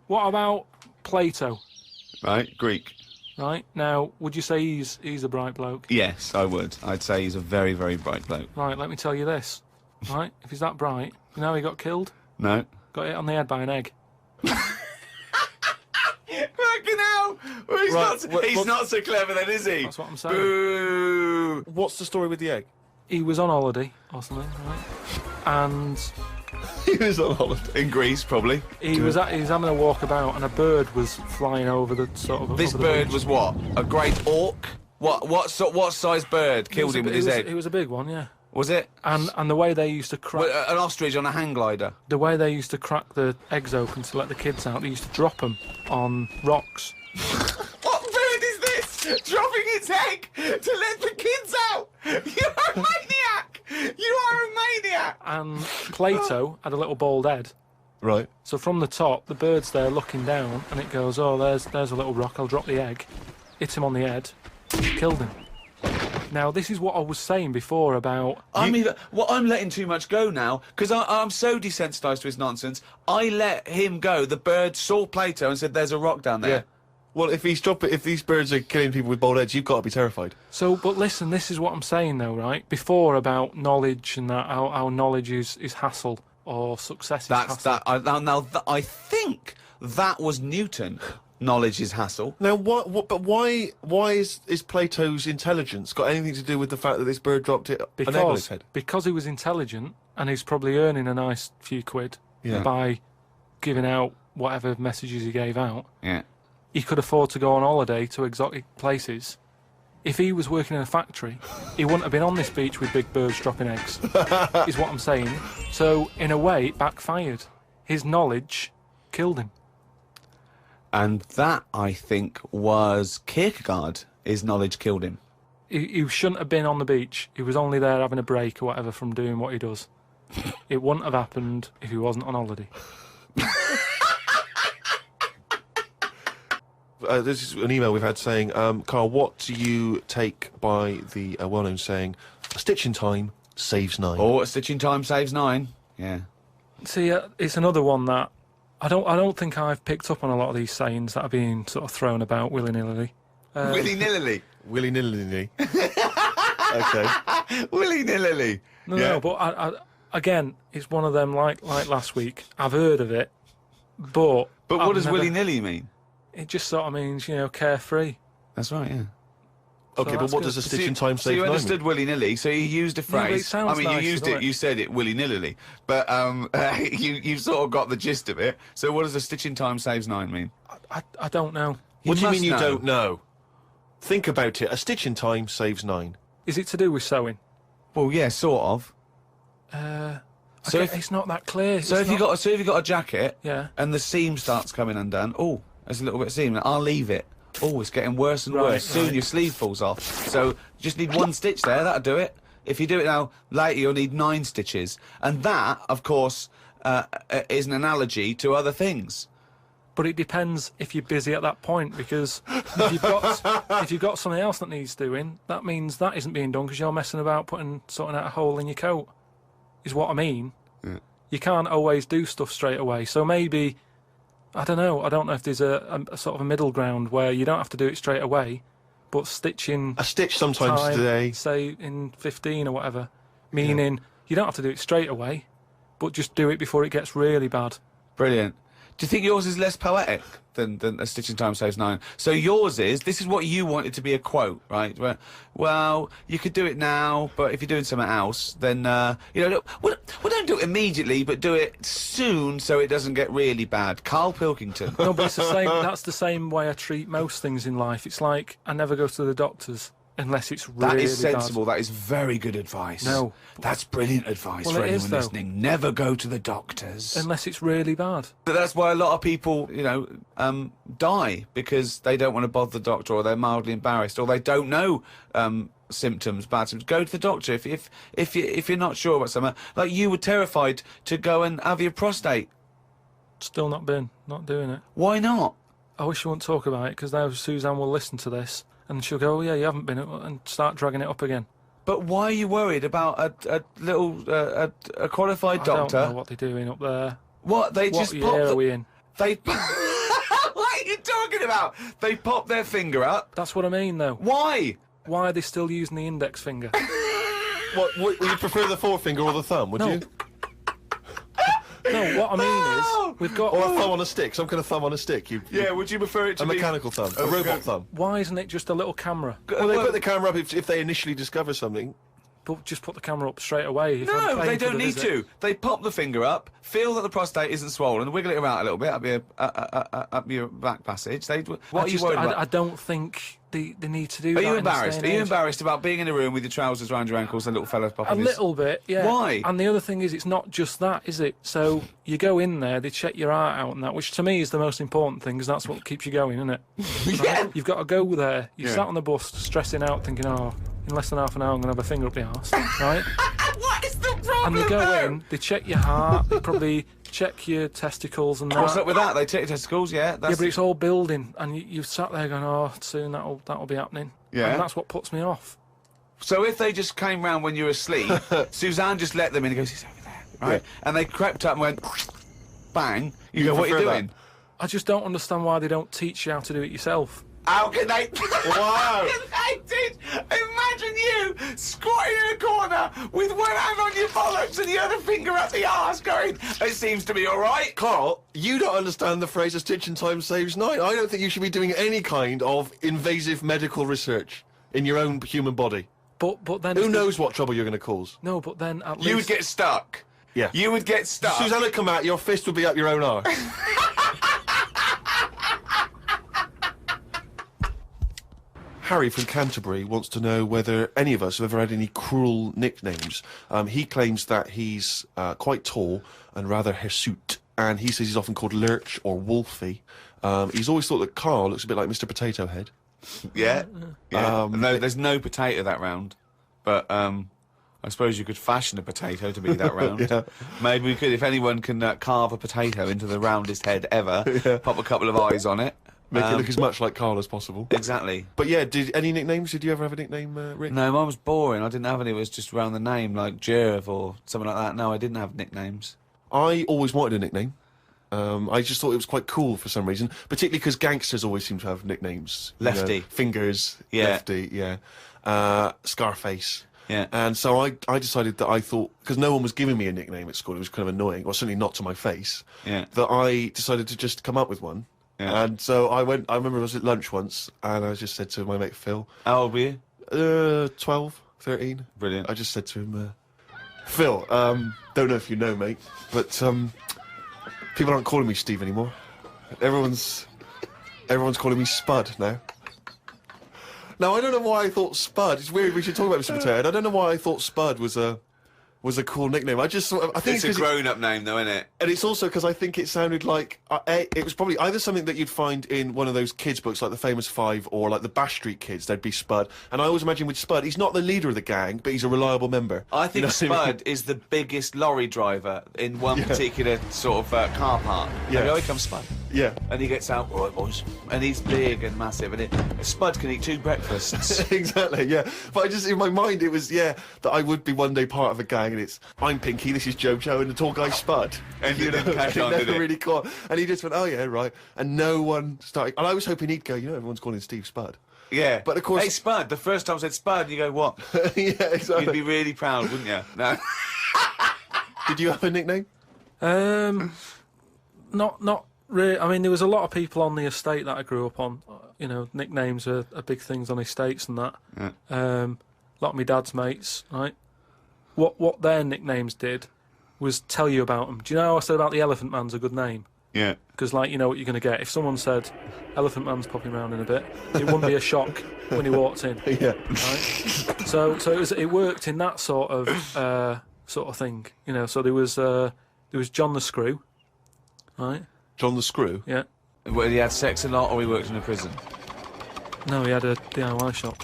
What about Plato? Right, Greek. Right, now, would you say he's a bright bloke? Yes, I would. I'd say he's a very, very bright bloke. Right, let me tell you this. Right, if he's that bright, you know how he got killed? No. Got hit on the head by an egg. Fucking hell! Well, he's not so clever then, is he? That's what I'm saying. Boo! What's the story with the egg? He was on holiday or something, right? And He was on holiday. In Greece, probably. he was having a walk about, and a bird was flying over the sort of. This over the bird beach. was what? A great auk? What size bird killed him with his egg? It was a big one, yeah. Was it? And the way they used to crack An ostrich on a hang glider. the eggs open to let the kids out, they used to drop them on rocks. What bird is this? Dropping its egg to let the kids out? You are a maniac! You are a maniac! And Plato had a little bald head. Right. So from the top, the bird's there looking down, and it goes, oh, there's a little rock, I'll drop the egg. Hit him on the head, killed him. Now, this is what I was saying before about... I'm letting too much go now, because I'm so desensitised to his nonsense. I let him go. The bird saw Plato and said, there's a rock down there. Yeah. Well, if these birds are killing people with bald heads, you've got to be terrified. So, but listen, this is what I'm saying, though, right? Before about knowledge and that, how knowledge is hassle, or success is hassle. I think that was Newton. Knowledge is hassle. Now, but why is Plato's intelligence got anything to do with the fact that this bird dropped an egg on his head? Because he was intelligent, and he's probably earning a nice few quid by giving out whatever messages he gave out. Yeah. He could afford to go on holiday to exotic places. If he was working in a factory, he wouldn't have been on this beach with big birds dropping eggs, is what I'm saying. So, in a way, it backfired. His knowledge killed him. And that, I think, was Kierkegaard. His knowledge killed him. He shouldn't have been on the beach. He was only there having a break or whatever from doing what he does. It wouldn't have happened if he wasn't on holiday. This is an email we've had saying, Carl, what do you take by the well-known saying, a stitch in time saves 9? Oh, a stitch in time saves 9. Yeah. See, it's another one that I don't think I've picked up on a lot of these sayings that are being sort of thrown about willy-nilly. Willy-nilly. Willy-nilly. Okay. Willy-nilly. No, but again, it's one of them like last week. I've heard of it, but what does willy-nilly mean? It just sort of means, carefree. That's right, yeah. Okay, So but what good. does a stitch in time So save you 9 understood willy-nilly, so you used a but it phrase. sounds nice, you used doesn't it, it? you said it willy-nilly, but you sort of got the gist of it. So what does a stitch in time saves 9 mean? I don't know. What do you must mean you know. don't know? Think about it. A stitch in time saves 9. Is it to do with sewing? Well, yeah, sort of. So It's not that clear. So if you got a jacket, Yeah. and the seam starts coming undone, oh, there's a little bit of seam. I'll leave it. Oh, it's getting worse and Right, worse. Soon right. your sleeve falls off. So you just need 1 stitch there. That'll do it. If you do it now, later you'll need 9 stitches, and that, of course, is an analogy to other things. But it depends if you're busy at that point, because if you've got something else that needs doing, that means that isn't being done because you're messing about sorting out a hole in your coat, is what I mean. Yeah. You can't always do stuff straight away. So maybe, I don't know if there's a sort of a middle ground where you don't have to do it straight away, but stitching A stitch sometimes time, today. say in 15 or whatever, meaning you don't have to do it straight away, but just do it before it gets really bad. Brilliant. Do you think yours is less poetic than a stitch in time saves 9? So yours is, this is what you wanted to be a quote, right? Where, well, you could do it now, but if you're doing something else, then, look, well, don't do it immediately, but do it soon so it doesn't get really bad. Karl Pilkington. No, but it's the same. That's the same way I treat most things in life. It's like I never go to the doctors unless it's really That is sensible. bad. That is very good advice. No. That's brilliant advice Well, for it is, anyone though. listening. Never go to the doctors. Unless it's really bad. But that's why a lot of people, die because they don't want to bother the doctor, or they're mildly embarrassed, or they don't know symptoms, bad symptoms. Go to the doctor if you're not sure about something. Like you were terrified to go and have your prostate. Still not doing it. Why not? I wish you wouldn't talk about it, because now Suzanne will listen to this and she'll go, oh yeah, you haven't been, and start dragging it up again. But why are you worried about a qualified doctor? I don't know what they're doing up there. What they What just year are we in? They What are you talking about? They pop their finger up. That's what I mean, though. Why? Why are they still using the index finger? What, would you prefer the forefinger or the thumb, would No. you? No, what I mean is, we've got... Or a thumb on a stick, some kind of thumb on a stick. Yeah, would you prefer it to A be... mechanical thumb, a robot thumb. Why isn't it just a little camera? Well, they put the camera up if they initially discover something. But just put the camera up straight away. If I'm No, paying they for don't the need visit. to. They pop the finger up, feel that the prostate isn't swollen, wiggle it around a little bit up your back passage. What are you worried about? I don't think they need to do that. Are you in this day embarrassed? and Are you age. embarrassed about being in a room with your trousers around your ankles and little fella popping A his... little bit, yeah. Why? And the other thing is, it's not just that, is it? So you go in there, they check your heart out and that, which to me is the most important thing, because that's what keeps you going, isn't it? Yeah. Right? You've got to go there. You Yeah. sat on the bus, stressing out, thinking, oh, in less than half an hour, I'm going to have a finger up the arse, right? What is the problem? And they go though? in, they check your heart, they probably check your testicles and that. What's up with that? They take your testicles, yeah? Yeah, That's... but it's all building, and you've sat there going, oh, soon that'll be happening. Yeah. And that's what puts me off. So if they just came round when you were asleep, Suzanne just let them in and goes, he's over there, right? Yeah. And they crept up and went, bang. You You go, what are you prefer doing? that? I just don't understand why they don't teach you how to do it yourself. How can they... Wow. How can they teach... Imagine you squatting in a corner with one hand on your bollocks and the other finger up the arse going, it seems to be all right. Carl, you don't understand the phrase "a stitch in time saves nine." I don't think you should be doing any kind of invasive medical research in your own human body. But then Who if they- knows what trouble you're going to cause? No, but then at least You would get stuck. Yeah. You would get stuck. Suzanne would come out, your fist would be up your own arse. Harry from Canterbury wants to know whether any of us have ever had any cruel nicknames. He claims that he's quite tall and rather hirsute, and he says he's often called Lurch or Wolfie. He's always thought that Carl looks a bit like Mr. Potato Head. Yeah. No, there's no potato that round. But I suppose you could fashion a potato to be that round. Yeah. Maybe we could, if anyone can carve a potato into the roundest head ever, pop a couple of eyes on it. Make it look as much like Carl as possible. Exactly. But yeah, any nicknames? Did you ever have a nickname, Rick? No, mine was boring. I didn't have any. It was just around the name, like Gerv or something like that. No, I didn't have nicknames. I always wanted a nickname. I just thought it was quite cool for some reason, particularly because gangsters always seem to have nicknames. You Lefty. know, Fingers, Yeah. Lefty, yeah. Scarface. Yeah. And so I decided that I thought, because no one was giving me a nickname at school, it was kind of annoying, or certainly not to my face, Yeah. that I decided to just come up with one. Yeah. And so I remember I was at lunch once, and I just said to my mate Phil, How old were you? 12, 13. Brilliant. I just said to him, Phil, don't know if you know, mate, but people aren't calling me Steve anymore. Everyone's calling me Spud now. Now, I don't know why I thought Spud. It's weird we should talk about Mr. Potato Head. I don't know why I thought Spud was a cool nickname. I think It's a 'cause it- grown-up name, though, isn't it? and it's also because I think it sounded like it was probably either something that you'd find in one of those kids' books, like the Famous Five, or like the Bash Street Kids. There'd be Spud, and I always imagine with Spud, he's not the leader of the gang, but he's a reliable member. I think You know what I mean? Spud is the biggest lorry driver in one particular sort of car park. Yeah. Yeah. Here comes Spud. Yeah. And he gets out, all right, boys. And he's big and massive. And Spud can eat 2 breakfasts. Exactly, yeah. But I just, in my mind, it was, that I would be one day part of a gang, and it's, I'm Pinky, this is Jojo, and the tall guy's Spud. And it didn't catch on, did it? Really caught. And he just went, oh yeah, right. And no one started, and I was hoping he'd go, everyone's calling Steve Spud. Yeah. But of course- Hey, Spud. The first time I said Spud, you go, what? Yeah, exactly. You'd be really proud, wouldn't you? No. Did you have a nickname? Not really. I mean, there was a lot of people on the estate that I grew up on. Nicknames are big things on estates and that. Yeah. A lot of my dad's mates, right? What their nicknames did was tell you about them. Do you know how I said about the Elephant Man's a good name? Yeah. Because, you know what you're going to get. If someone said, Elephant Man's popping around in a bit, it wouldn't be a shock when he walked in. Yeah. Right? So it worked in that sort of thing. So there was John the Screw, right? John the Screw? Yeah. Whether he had sex a lot or he worked in a prison. No, he had a DIY shop.